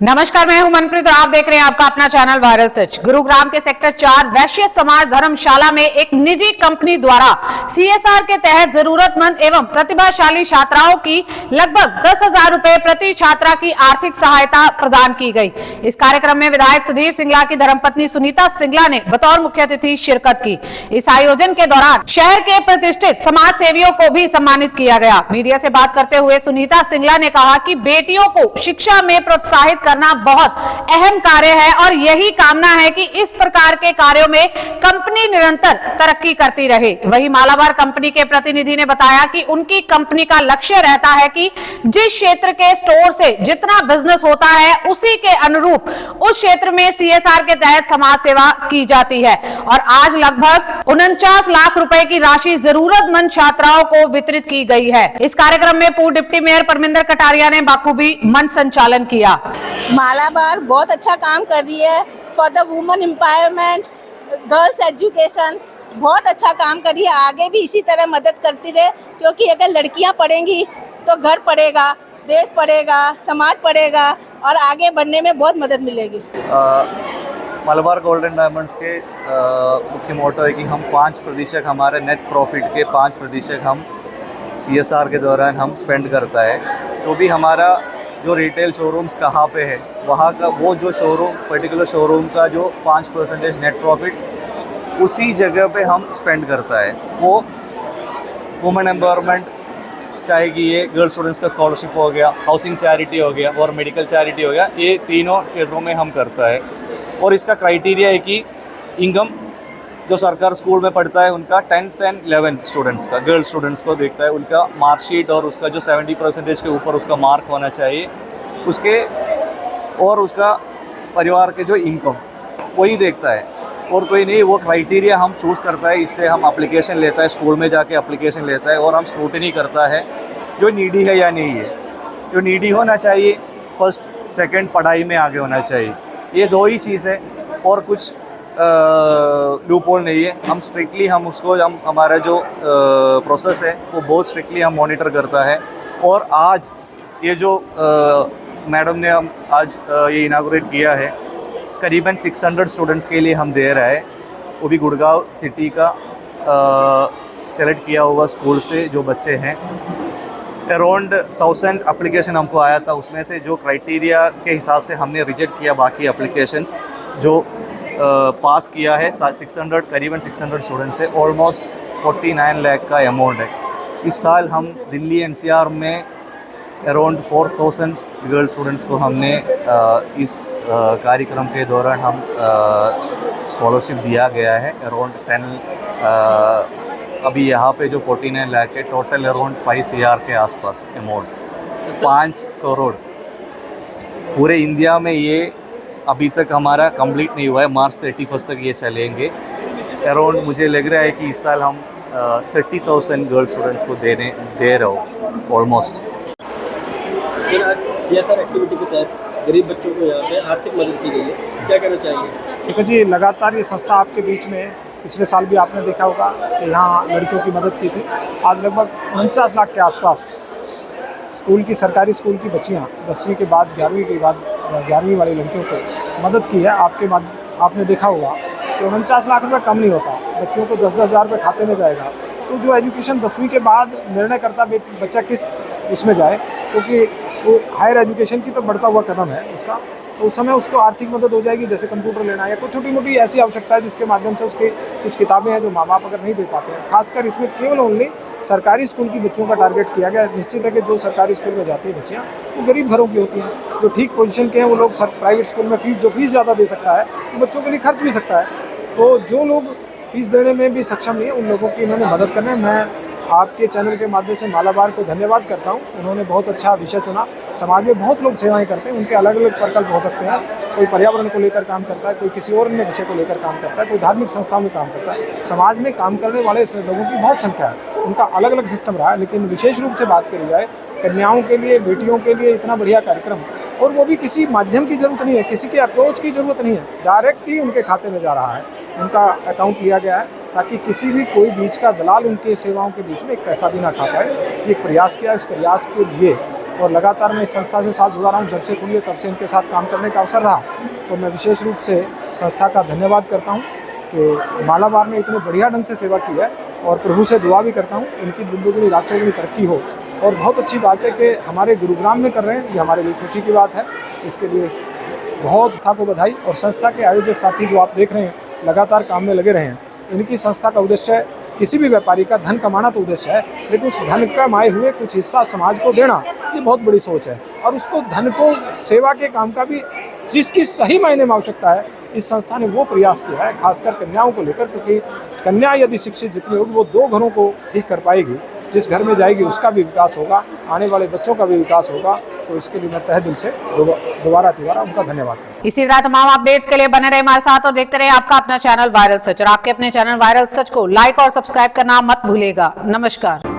नमस्कार, मैं हूं मनप्रीत और आप देख रहे हैं आपका अपना चैनल वायरल सच। गुरुग्राम के सेक्टर 4 वैश्य समाज धर्मशाला में एक निजी कंपनी द्वारा सीएसआर के तहत जरूरतमंद एवं प्रतिभाशाली छात्राओं की लगभग 10,000 रुपए प्रति छात्रा की आर्थिक सहायता प्रदान की गई। इस कार्यक्रम में विधायक सुधीर सिंगला की धर्मपत्नी सुनीता सिंगला ने बतौर मुख्य अतिथि शिरकत की। इस आयोजन के दौरान शहर के प्रतिष्ठित समाज सेवियों को भी सम्मानित किया गया। मीडिया से बात करते हुए सुनीता सिंगला ने कहा कि बेटियों को शिक्षा में प्रोत्साहित करना बहुत अहम कार्य है और यही कामना है कि इस प्रकार के कार्यों में कंपनी निरंतर तरक्की करती रहे। वहीं मालाबार कंपनी के प्रतिनिधि ने बताया कि उनकी कंपनी का लक्ष्य रहता है कि जिस क्षेत्र के स्टोर से जितना बिजनेस होता है उसी के अनुरूप उस क्षेत्र में सीएसआर के तहत समाज सेवा की जाती है और आज लगभग 49 लाख रुपए की राशि जरूरतमंद छात्राओं को वितरित की गई है। इस कार्यक्रम में पूर्व डिप्टी मेयर परमिंदर कटारिया ने बाखूबी मंच संचालन किया। मालाबार बहुत अच्छा काम कर रही है for the women empowerment, girls education, बहुत अच्छा काम कर रही है। आगे भी इसी तरह मदद करती रहे, क्योंकि अगर लड़कियां पढ़ेंगी तो घर पढ़ेगा, देश पढ़ेगा, समाज पढ़ेगा और आगे बढ़ने में बहुत मदद मिलेगी। मालाबार गोल्डन डायमंड्स के मुख्य मोटो है कि हम 5% हमारे नेट प्रॉफिट के 5% हम सीएसआर के दौरान हम स्पेंड करता है। तो भी हमारा जो रिटेल शोरूम्स कहाँ पे है वहाँ का वो जो शोरूम पर्टिकुलर शोरूम का जो 5% नेट प्रॉफिट उसी जगह पे हम स्पेंड करता है। वो वुमेन एम्पावरमेंट, चाहे कि ये गर्ल स्टूडेंट्स का स्कॉलरशिप हो गया, हाउसिंग चैरिटी हो गया और मेडिकल चैरिटी हो गया, ये तीनों क्षेत्रों में हम करता है। और इसका क्राइटेरिया है कि इनकम जो सरकार स्कूल में पढ़ता है उनका 10th and 11th स्टूडेंट्स का, गर्ल स्टूडेंट्स को देखता है, उनका मार्कशीट और उसका जो 70% के ऊपर उसका मार्क होना चाहिए उसके, और उसका परिवार के जो इनकम वही देखता है और कोई नहीं। वो क्राइटेरिया हम चूज़ करता है, इससे हम एप्लीकेशन लेता है, स्कूल में जाके एप्लीकेशन लेता है और हम स्क्रूटनी करता है जो नीडी है या नहीं है। जो नीडी होना चाहिए, फर्स्ट सेकंड पढ़ाई में आगे होना चाहिए, ये दो ही चीज़ है और कुछ लूपहोल नहीं है। हम स्ट्रिक्टली हम उसको हमारा जो प्रोसेस है वो बहुत स्ट्रिक्टली हम मॉनिटर करता है। और आज ये जो मैडम ने हम आज ये इनागोरेट किया है, करीबन 600 स्टूडेंट्स के लिए हम दे रहा है, वो भी गुड़गांव सिटी का सेलेक्ट किया हुआ स्कूल से जो बच्चे हैं। अराउंड 1000 एप्लीकेशन हमको आया था, उसमें से जो क्राइटेरिया के हिसाब से हमने रिजेक्ट किया बाकी एप्लीकेशंस, जो पास किया है 600, करीबन 600 स्टूडेंट्स है। ऑलमोस्ट 49 लाख का अमाउंट है। इस साल हम दिल्ली एनसीआर में अराउंड 4000 गर्ल स्टूडेंट्स को हमने इस कार्यक्रम के दौरान हम स्कॉलरशिप दिया गया है। अराउंड 10 अभी यहाँ पे जो 49 लाख है, टोटल अराउंड 5 CR के आसपास अमाउंट, 5 करोड़। पूरे इंडिया में ये अभी तक हमारा कंप्लीट नहीं हुआ है, मार्च 31 तक ये चलेंगे। अराउंड मुझे लग रहा है कि इस साल हम 30,000 गर्ल स्टूडेंट्स को दे रहे हो ऑलमोस्ट। सीएसआर एक्टिविटी के तहत गरीब बच्चों को यहाँ पे आर्थिक मदद की गई है, क्या कहना चाहिए? देखो जी, लगातार ये संस्था आपके बीच में, पिछले साल भी आपने देखा होगा कि यहाँ लड़कियों की मदद की थी। आज लगभग 49 लाख के आसपास स्कूल की, सरकारी स्कूल की बच्चियाँ 10वीं के बाद 11वीं के बाद 11वीं वाली लड़कियों को मदद की है। आपने देखा होगा कि 49 लाख रुपये कम नहीं होता, बच्चों को 10-10 हज़ार रुपये खाते में जाएगा। तो जो एजुकेशन 10वीं के बाद निर्णय करता बच्चा किस उसमें जाए, क्योंकि वो हायर एजुकेशन की तो बढ़ता हुआ कदम है उसका, तो उस समय उसको आर्थिक मदद हो जाएगी, जैसे कंप्यूटर लेना या कुछ छोटी मोटी ऐसी आवश्यकता है जिसके माध्यम से उसके कुछ किताबें हैं जो माँ बाप अगर नहीं दे पाते हैं। खासकर इसमें केवल ओनली सरकारी स्कूल की बच्चों का टारगेट किया गया है। निश्चित है कि जो सरकारी स्कूल में जाती है बच्चियाँ वो गरीब घरों की होती हैं, जो ठीक पोजीशन के हैं वो लोग प्राइवेट स्कूल में फीस ज़्यादा दे सकता है वो बच्चों के लिए खर्च भी सकता है। तो जो लोग फीस देने में भी सक्षम नहीं है उन लोगों की इन्होंने मदद करना है। मैं आपके चैनल के माध्यम से मालाबार को धन्यवाद करता हूँ, उन्होंने बहुत अच्छा विषय चुना। समाज में बहुत लोग सेवाएं करते हैं, उनके अलग अलग प्रकल्प हो सकते हैं। कोई पर्यावरण को लेकर काम करता है, कोई किसी और अन्य विषय को लेकर काम करता है, कोई धार्मिक संस्थाओं में काम करता है। समाज में काम करने वाले लोगों की बहुत संख्या है, उनका अलग अलग सिस्टम रहा है। लेकिन विशेष रूप से बात करी जाए कन्याओं के लिए, बेटियों के लिए इतना बढ़िया कार्यक्रम, और वो भी किसी माध्यम की ज़रूरत नहीं है, किसी के अप्रोच की ज़रूरत नहीं है, डायरेक्टली उनके खाते में जा रहा है, उनका अकाउंट लिया गया है ताकि किसी भी कोई बीच का दलाल उनके सेवाओं के बीच में एक पैसा भी ना खा पाए। ये एक प्रयास किया, इस प्रयास के लिए और लगातार मैं इस संस्था से साथ जुड़ा रहा हूँ। जब से खुली है तब से इनके साथ काम करने का अवसर रहा, तो मैं विशेष रूप से संस्था का धन्यवाद करता हूँ कि मालाबार ने इतने बढ़िया ढंग से सेवा की है, और प्रभु से दुआ भी करता हूँ इनकी दिन दुगनी रात चौगुनी तरक्की हो। और बहुत अच्छी बात है कि हमारे गुरुग्राम में कर रहे हैं, ये हमारे लिए खुशी की बात है। इसके लिए बहुत संस्था को बधाई। और संस्था के आयोजक साथी जो आप देख रहे हैं लगातार काम में लगे रहे हैं। इनकी संस्था का उद्देश्य किसी भी व्यापारी का धन कमाना तो उद्देश्य है, लेकिन उस धन कमाए हुए कुछ हिस्सा समाज को देना, ये बहुत बड़ी सोच है। और उसको धन को सेवा के काम का भी जिसकी सही मायने में आवश्यकता है, इस संस्था ने वो प्रयास किया है, खासकर कन्याओं को लेकर, क्योंकि कन्या यदि शिक्षित जितनी होगी वो 2 घरों को ठीक कर पाएगी। जिस घर में जाएगी उसका भी विकास होगा, आने वाले बच्चों का भी विकास होगा। तो इसके लिए मैं तहे दिल से दोबारा उनका धन्यवाद करता हूं। इसी तरह तमाम अपडेट्स के लिए बने रहे हमारे साथ और देखते रहे आपका अपना चैनल वायरल सच। और आपके अपने चैनल वायरल सच को लाइक और सब्सक्राइब करना मत भूलिएगा। नमस्कार।